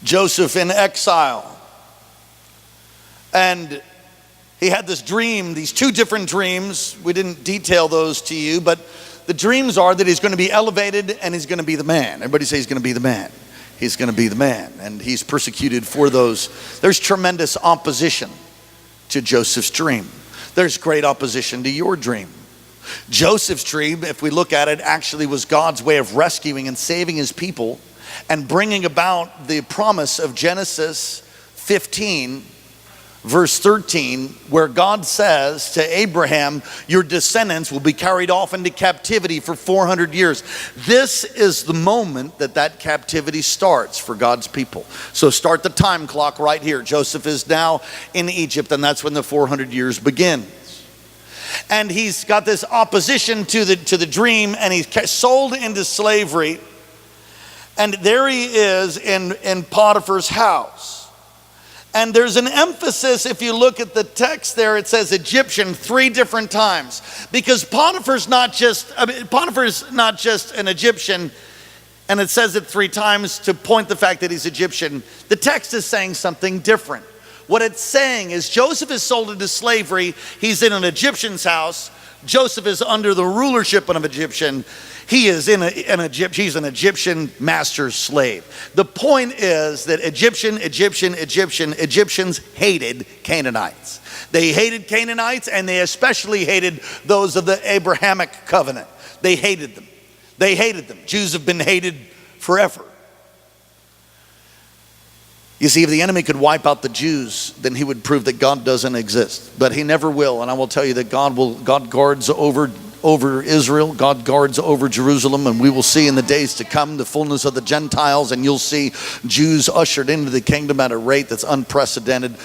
Joseph in exile. And he had this dream, these two different dreams. We didn't detail those to you, but the dreams are that he's going to be elevated and he's going to be the man. Everybody say he's going to be the man. He's going to be the man. And he's persecuted for those. There's tremendous opposition to Joseph's dream. There's great opposition to your dream. Joseph's dream, if we look at it, actually was God's way of rescuing and saving his people and bringing about the promise of Genesis 15, verse 13, where God says to Abraham, your descendants will be carried off into captivity for 400 years. This is the moment that captivity starts for God's people. So start the time clock right here. Joseph is now in Egypt, and that's when the 400 years begins. And he's got this opposition to the dream, and he's sold into slavery. And there he is in Potiphar's house. And there's an emphasis, if you look at the text there, it says Egyptian 3 different times. Because Potiphar's not just an Egyptian, and it says it 3 times to point the fact that he's Egyptian. The text is saying something different. What it's saying is Joseph is sold into slavery. He's in an Egyptian's house. Joseph is under the rulership of an Egyptian. He is he's an Egyptian master slave. The point is that Egyptians hated Canaanites. They hated Canaanites, and they especially hated those of the Abrahamic covenant. They hated them. They hated them. Jews have been hated forever. You see, if the enemy could wipe out the Jews, then he would prove that God doesn't exist. But he never will. And I will tell you that God guards over Israel. God guards over Jerusalem. And we will see in the days to come the fullness of the Gentiles. And you'll see Jews ushered into the kingdom at a rate that's unprecedented.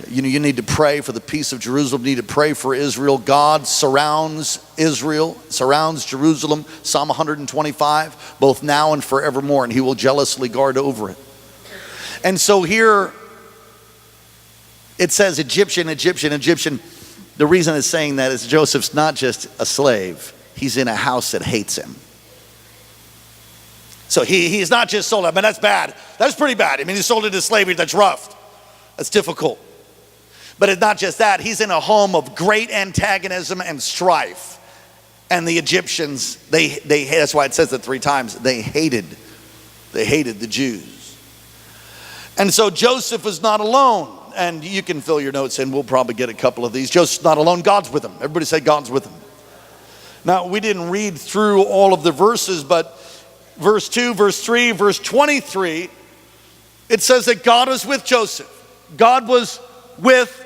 You need to pray for the peace of Jerusalem. You need to pray for Israel. God surrounds Israel, surrounds Jerusalem. Psalm 125, both now and forevermore. And he will jealously guard over it. And so here it says Egyptian. The reason it's saying that is Joseph's not just a slave. He's in a house that hates him. So he's not just sold. I mean, that's bad. That's pretty bad. I mean, he's sold into slavery. That's rough. That's difficult. But it's not just that. He's in a home of great antagonism and strife. And the Egyptians, that's why it says it 3 times. They hated the Jews. And so Joseph is not alone. And you can fill your notes in. We'll probably get a couple of these. Joseph's not alone. God's with him. Everybody say God's with him. Now, we didn't read through all of the verses, but verse 2, verse 3, verse 23, it says that God is with Joseph. God was with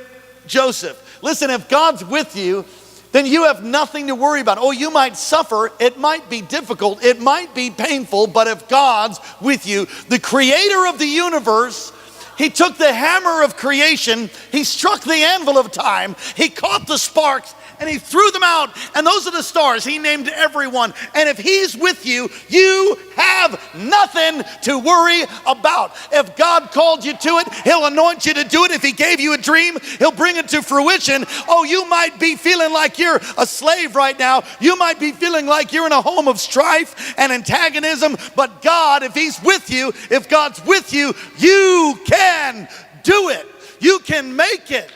Joseph. Listen, if God's with you, then you have nothing to worry about. Oh, you might suffer. It might be difficult. It might be painful. But if God's with you, the creator of the universe, he took the hammer of creation. He struck the anvil of time. He caught the sparks and he threw them out. And those are the stars. He named everyone. And if he's with you, you have nothing to worry about. If God called you to it, he'll anoint you to do it. If he gave you a dream, he'll bring it to fruition. Oh, you might be feeling like you're a slave right now. You might be feeling like you're in a home of strife and antagonism. But God, if he's with you, if God's with you, you can do it. You can make it.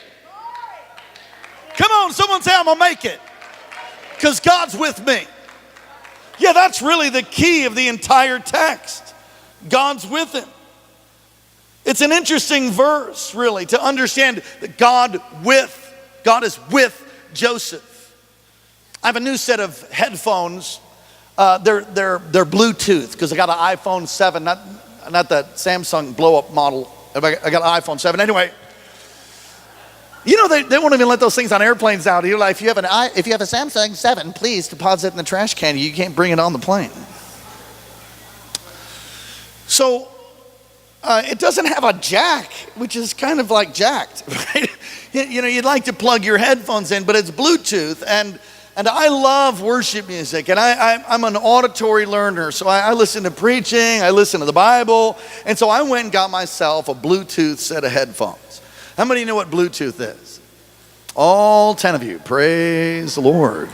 Come on, someone say, I'm going to make it. Because God's with me. Yeah, that's really the key of the entire text. God's with him. It's an interesting verse, really, to understand that God is with Joseph. I have a new set of headphones. They're Bluetooth, because I got an iPhone 7, not that Samsung blow-up model. I got an iPhone 7. Anyway, you know, they won't even let those things on airplanes out. You're like, if you have a Samsung 7, please deposit it in the trash can. You can't bring it on the plane. So it doesn't have a jack, which is kind of like jacked, right? You know, you'd like to plug your headphones in, but it's Bluetooth. And I love worship music, and I'm an auditory learner, so I listen to preaching, I listen to the Bible, and so I went and got myself a Bluetooth set of headphones. How many know what Bluetooth is? All 10 of you. Praise the Lord.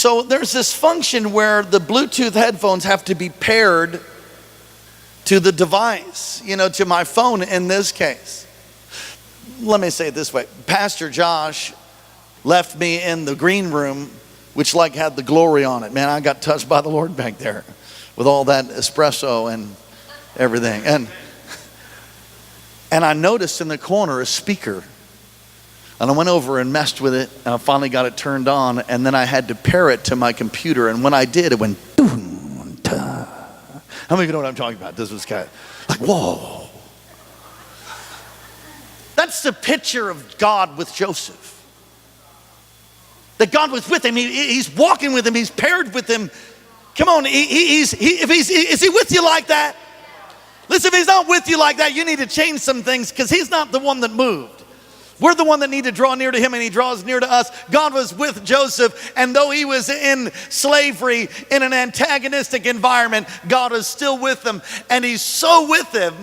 So there's this function where the Bluetooth headphones have to be paired to the device, to my phone in this case. Let me say it this way. Pastor Josh left me in the green room, which had the glory on it. Man, I got touched by the Lord back there with all that espresso and everything. And I noticed in the corner a speaker. And I went over and messed with it, and I finally got it turned on, and then I had to pair it to my computer, and when I did, it went, doom, ta. How many of you know what I'm talking about? This was kind of like, whoa. That's the picture of God with Joseph. That God was with him, he's walking with him, he's paired with him. Come on, is he with you like that? Listen, if he's not with you like that, you need to change some things, because he's not the one that moved. We're the one that need to draw near to him, and he draws near to us. God was with Joseph, and though he was in slavery, in an antagonistic environment, God is still with him. And he's so with him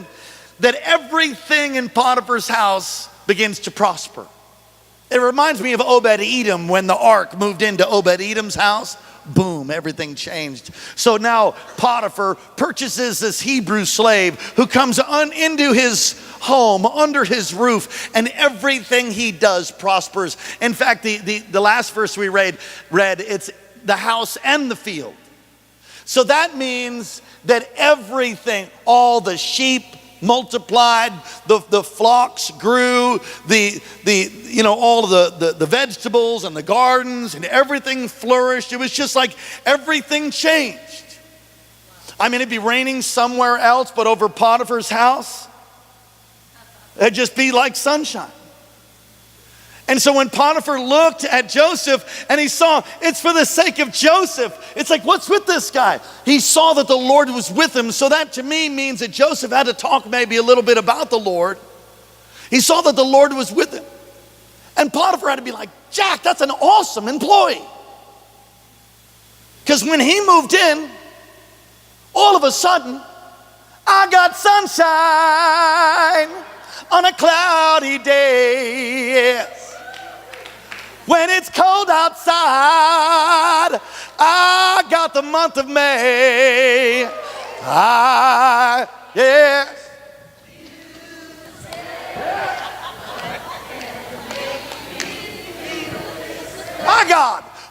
that everything in Potiphar's house begins to prosper. It reminds me of Obed-Edom when the ark moved into Obed-Edom's house. Boom, everything changed. So now Potiphar purchases this Hebrew slave who comes into his home, under his roof, and everything he does prospers. In fact, the last verse we read, it's the house and the field. So that means that everything, all the sheep multiplied, the flocks grew, all of the vegetables and the gardens, and everything flourished. It was just like everything changed. I mean, it'd be raining somewhere else, but over Potiphar's house, it'd just be like sunshine. And so when Potiphar looked at Joseph and he saw it's for the sake of Joseph, it's like, what's with this guy? He saw that the Lord was with him. So that to me means that Joseph had to talk maybe a little bit about the Lord. He saw that the Lord was with him. And Potiphar had to be like, Jack, that's an awesome employee. Because when he moved in, all of a sudden, I got sunshine on a cloudy day. Yes. When it's cold outside, I got the month of May. Yes.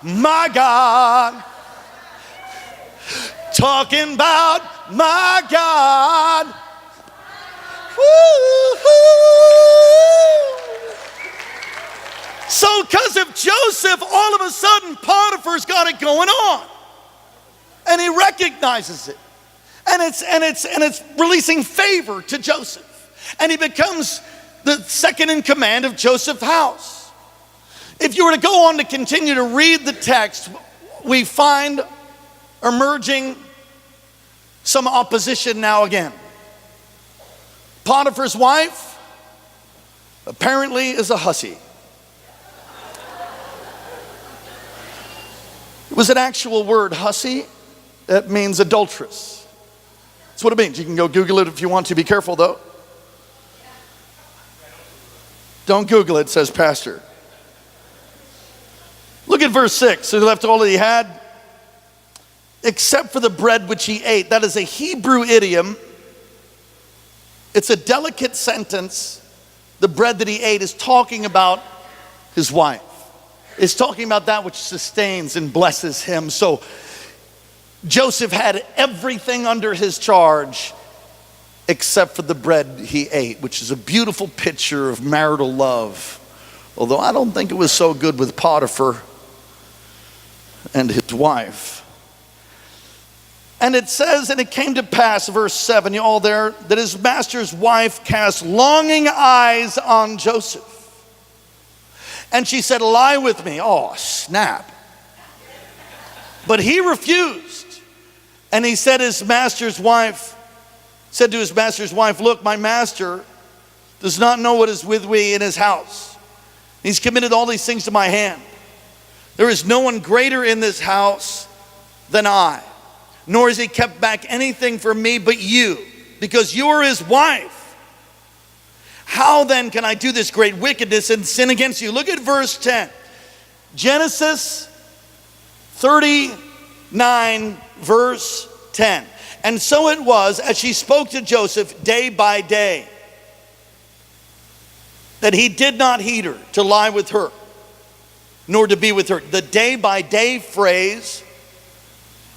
My God. Talking about my God. Woo-hoo. So because of Joseph, all of a sudden Potiphar's got it going on. And he recognizes it. And it's releasing favor to Joseph. And he becomes the second in command of Joseph's house. If you were to go on to continue to read the text, we find emerging some opposition now again. Potiphar's wife apparently is a hussy. It was an actual word, hussy. That means adulteress. That's what it means. You can go Google it if you want to. Be careful though. Don't Google it, says pastor. Look at verse 6. So he left all that he had, except for the bread which he ate. That is a Hebrew idiom. It's a delicate sentence. The bread that he ate is talking about his wife. It's talking about that which sustains and blesses him. So Joseph had everything under his charge except for the bread he ate, which is a beautiful picture of marital love. Although I don't think it was so good with Potiphar and his wife. And it says, and it came to pass, verse 7, you all there, that his master's wife cast longing eyes on Joseph. And she said, lie with me. Oh, snap. But he refused. And he said to his master's wife, look, my master does not know what is with me in his house. He's committed all these things to my hand. There is no one greater in this house than I, nor has he kept back anything from me but you, because you are his wife. How then can I do this great wickedness and sin against you? Look at verse 10. Genesis 39 verse 10. And so it was, as she spoke to Joseph day by day, that he did not heed her to lie with her, nor to be with her. The day by day phrase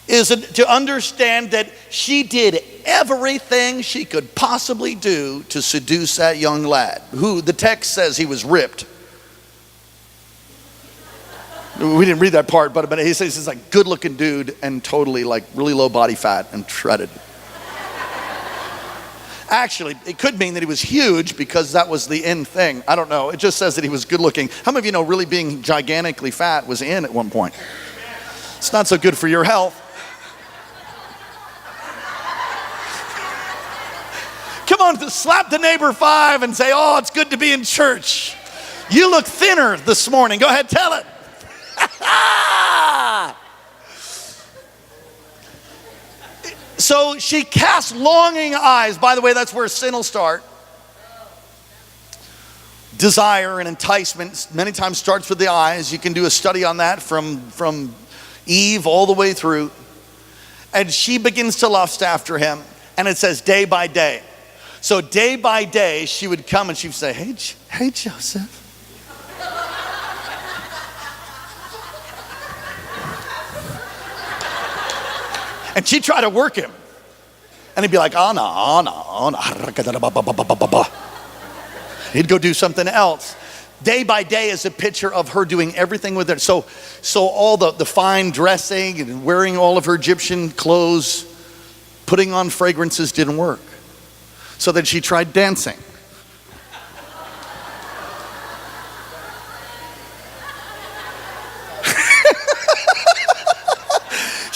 is to understand that she did everything she could possibly do to seduce that young lad, who the text says he was ripped. We didn't read that part, but he says he's like good looking dude and totally like really low body fat and shredded. Actually, it could mean that he was huge because that was the in thing. I don't know. It just says that he was good looking. How many of you know really being gigantically fat was in at one point? It's not so good for your health. Come on, slap the neighbor 5 and say, oh, it's good to be in church. You look thinner this morning. Go ahead, tell it. So she cast longing eyes. By the way, that's where sin will start. Desire and enticement many times starts with the eyes. You can do a study on that from Eve all the way through. And she begins to lust after him. And it says day by day. So day by day, she would come and she would say, hey, Joseph. And she'd try to work him. And he'd be like, oh no. He'd go do something else. Day by day is a picture of her doing everything with it. So all the fine dressing and wearing all of her Egyptian clothes, putting on fragrances didn't work. So then she tried dancing.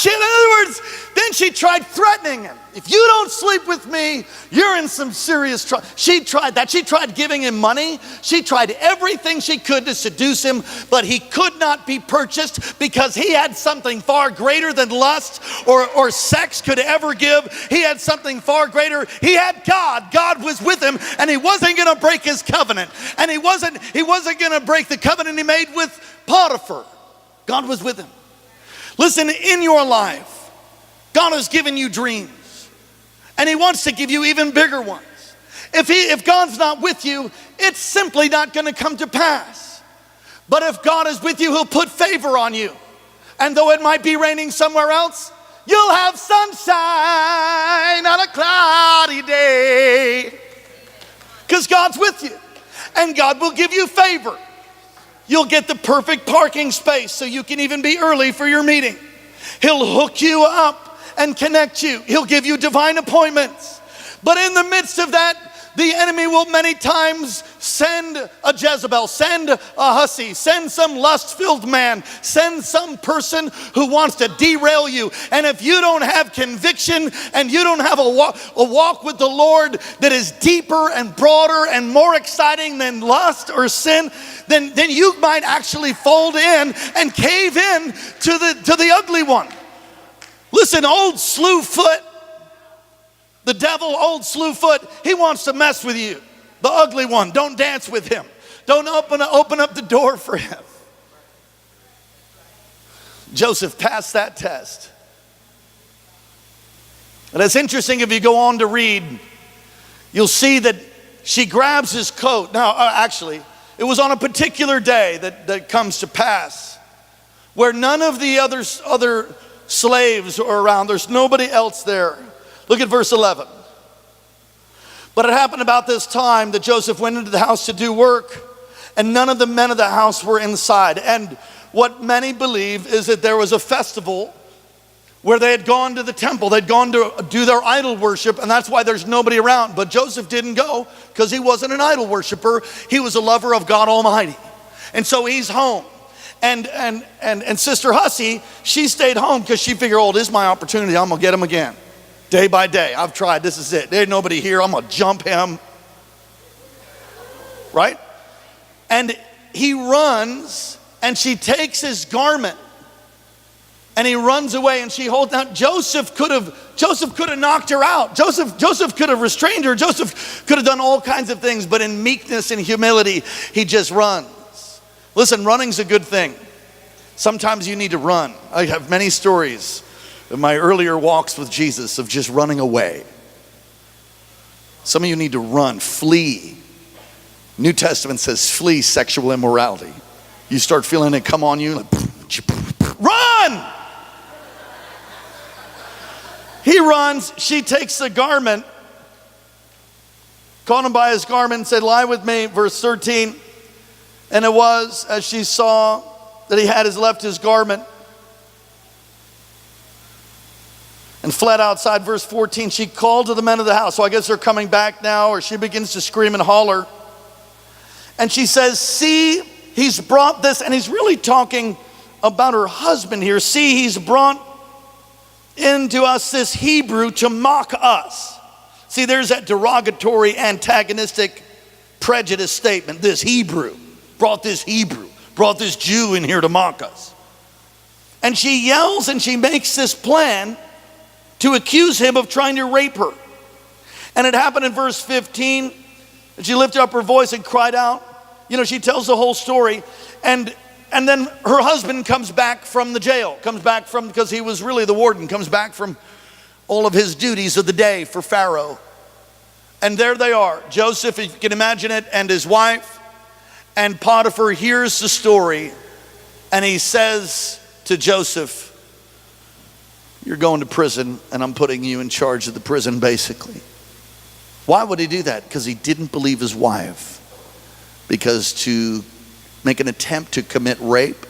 In other words, then she tried threatening him. If you don't sleep with me, you're in some serious trouble. She tried that. She tried giving him money. She tried everything she could to seduce him, but he could not be purchased because he had something far greater than lust or sex could ever give. He had something far greater. He had God. God was with him, and he wasn't going to break his covenant. And he wasn't going to break the covenant he made with Potiphar. God was with him. Listen, in your life, God has given you dreams, and he wants to give you even bigger ones. If God's not with you, it's simply not going to come to pass. But if God is with you, he'll put favor on you. And though it might be raining somewhere else, you'll have sunshine on a cloudy day. Because God's with you, and God will give you favor. You'll get the perfect parking space so you can even be early for your meeting. He'll hook you up and connect you. He'll give you divine appointments. But in the midst of that, the enemy will many times send a Jezebel, send a hussy, send some lust-filled man, send some person who wants to derail you. And if you don't have conviction and you don't have a walk with the Lord that is deeper and broader and more exciting than lust or sin, then you might actually fold in and cave in to the ugly one. Listen, old Slewfoot, the devil, old Slewfoot, he wants to mess with you. The ugly one, don't dance with him. Don't open up the door for him. Joseph passed that test. And it's interesting if you go on to read, you'll see that she grabs his coat. Now, actually, it was on a particular day that comes to pass where none of the other slaves are around. There's nobody else there. Look at verse 11. But it happened about this time that Joseph went into the house to do work, and none of the men of the house were inside. And what many believe is that there was a festival where they had gone to the temple. They'd gone to do their idol worship, and that's why there's nobody around. But Joseph didn't go because he wasn't an idol worshiper. He was a lover of God Almighty. And so he's home. And Sister Hussy, she stayed home because she figured, oh, this is my opportunity. I'm going to get him again. Day by day, I've tried, this is it. There's nobody here, I'm gonna jump him. Right? And he runs, and she takes his garment, and he runs away, and she holds out. Joseph could have knocked her out. Joseph could have restrained her. Joseph could have done all kinds of things, but in meekness and humility, he just runs. Listen, running's a good thing. Sometimes you need to run. I have many stories of my earlier walks with Jesus of just running away. Some of you need to run, flee. New Testament says flee sexual immorality. You start feeling it come on you, like, run! He runs, she takes the garment, caught him by his garment and said, lie with me, verse 13. And it was, as she saw that he had left his garment and fled outside, verse 14, she called to the men of the house. So I guess they're coming back now, or she begins to scream and holler. And she says, see, he's brought this, and he's really talking about her husband here. See, he's brought into us this Hebrew to mock us. See, there's that derogatory, antagonistic, prejudice statement. This Hebrew, brought this Jew in here to mock us. And she yells and she makes this plan to accuse him of trying to rape her. And it happened in verse 15. She lifted up her voice and cried out. You know, she tells the whole story. And then her husband comes back from the jail, because he was really the warden, comes back from all of his duties of the day for Pharaoh. And there they are, Joseph, if you can imagine it, and his wife. And Potiphar hears the story, and he says to Joseph, you're going to prison, and I'm putting you in charge of the prison, basically. Why would he do that? Because he didn't believe his wife. Because to make an attempt to commit rape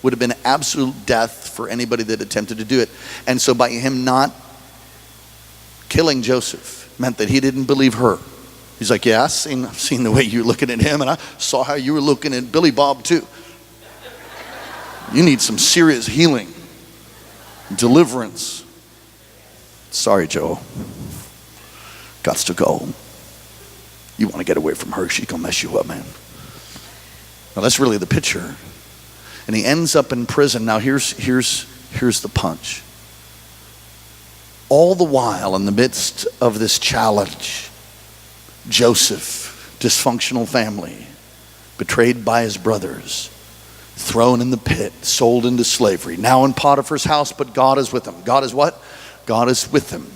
would have been absolute death for anybody that attempted to do it. And so by him not killing Joseph meant that he didn't believe her. He's like, yeah, I've seen the way you're looking at him, and I saw how you were looking at Billy Bob too. You need some serious healing, deliverance. Sorry, Joe. Gots to go. You want to get away from her, she's going to mess you up, man. Now that's really the picture. And he ends up in prison. Now here's the punch. All the while, in the midst of this challenge, Joseph, dysfunctional family, betrayed by his brothers, thrown in the pit, sold into slavery, now in Potiphar's house, but God is with him. God is what? God is with him.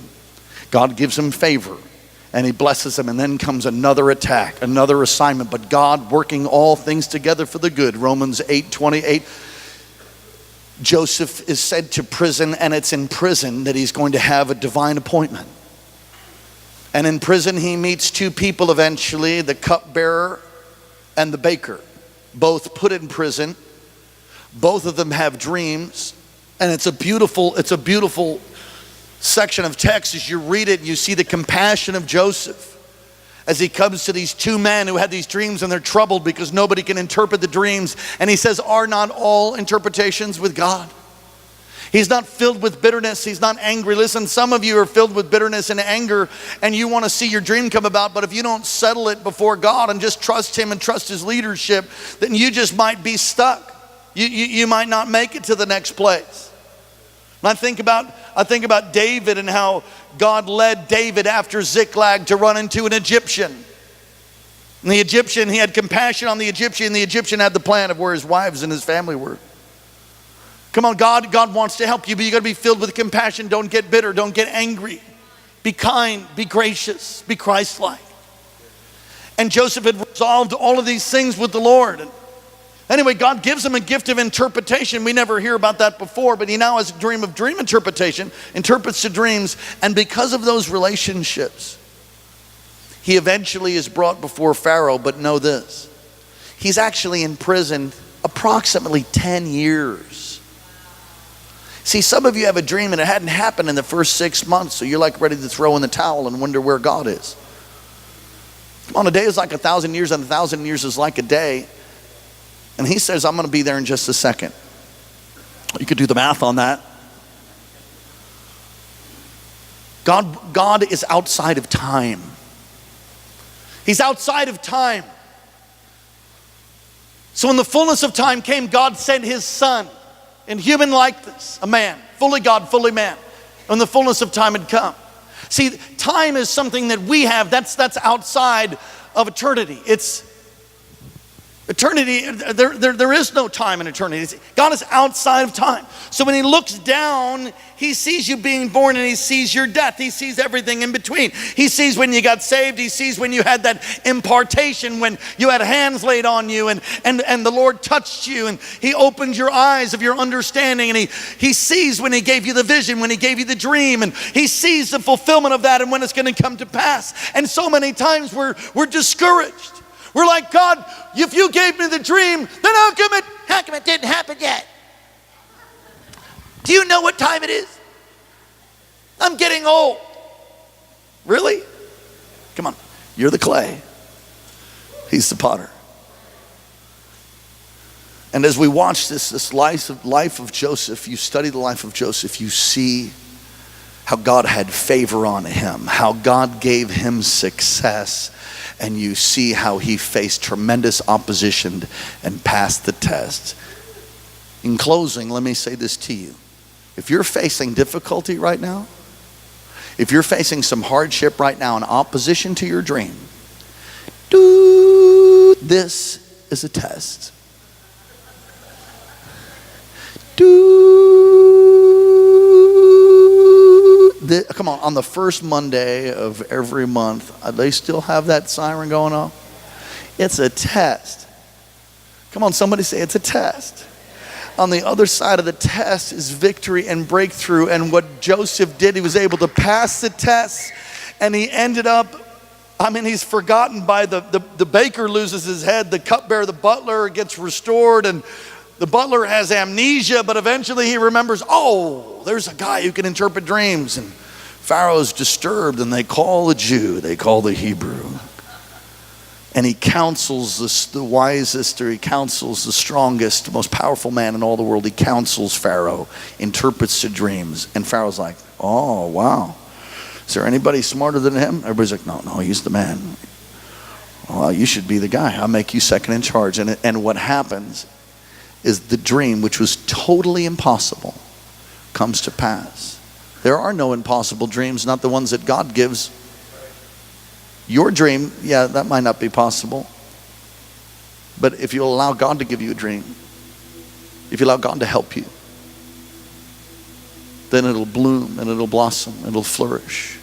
God gives him favor. And he blesses them, and then comes another attack, another assignment, but God working all things together for the good. Romans 8:28. Joseph is sent to prison, and it's in prison that he's going to have a divine appointment. And in prison he meets two people eventually, the cupbearer and the baker, both put in prison. Both of them have dreams, and it's a beautiful section of text. As you read it, you see the compassion of Joseph as he comes to these two men who had these dreams, and they're troubled because nobody can interpret the dreams. And he says, are not all interpretations with God? He's not filled with bitterness. He's not angry. Listen, some of you are filled with bitterness and anger, and you want to see your dream come about, but if you don't settle it before God and just trust him and trust his leadership, then you just might be stuck. You might not make it to the next place. And I think about David and how God led David after Ziklag to run into an Egyptian. And the Egyptian, he had compassion on the Egyptian. The Egyptian had the plan of where his wives and his family were. Come on, God wants to help you, but you got to be filled with compassion. Don't get bitter. Don't get angry. Be kind. Be gracious. Be Christ-like. And Joseph had resolved all of these things with the Lord. Anyway, God gives him a gift of interpretation. We never hear about that before, but he now has a dream interpretation, interprets the dreams, and because of those relationships, he eventually is brought before Pharaoh. But know this, he's actually in prison approximately 10 years. See, some of you have a dream and it hadn't happened in the first 6 months, so you're like ready to throw in the towel and wonder where God is. Come on, a day is like 1,000 years, and 1,000 years is like a day. And he says, I'm going to be there in just a second. You could do the math on that. God is outside of time. He's outside of time. So when the fullness of time came, God sent his son in human likeness, a man, fully God, fully man. When the fullness of time had come. See, time is something that we have that's outside of eternity. Eternity, there is no time in eternity. God is outside of time. So when he looks down, he sees you being born and he sees your death. He sees everything in between. He sees when you got saved. He sees when you had that impartation, when you had hands laid on you and the Lord touched you and he opened your eyes of your understanding. And he sees when he gave you the vision, when he gave you the dream, and he sees the fulfillment of that and when it's going to come to pass. And so many times we're discouraged. We're like, God, if you gave me the dream, then how come it didn't happen yet? Do you know what time it is? I'm getting old. Really? Come on. You're the clay. He's the potter. And as we watch this life of Joseph, you study the life of Joseph, you see how God had favor on him, how God gave him success, and you see how he faced tremendous opposition and passed the test. In closing, let me say this to you. If you're facing difficulty right now, if you're facing some hardship right now in opposition to your dream, this is a test. Come on the first Monday of every month, they still have that siren going off? It's a test. Come on, somebody say it's a test. On the other side of the test is victory and breakthrough. And what Joseph did, he was able to pass the test, and he ended up, he's forgotten by the baker loses his head, the cupbearer, the butler gets restored, and the butler has amnesia, but eventually he remembers, oh, there's a guy who can interpret dreams. And Pharaoh's disturbed, and they call the Jew, they call the Hebrew. And he counsels the wisest, or he counsels the strongest, most powerful man in all the world. He counsels Pharaoh, interprets the dreams. And Pharaoh's like, oh, wow. Is there anybody smarter than him? Everybody's like, no, he's the man. Well, you should be the guy. I'll make you second in charge. And what happens is the dream, which was totally impossible, comes to pass. There are no impossible dreams, not the ones that God gives. Your dream, yeah, that might not be possible. But if you allow God to give you a dream, if you allow God to help you, then it'll bloom and it'll blossom, it'll flourish.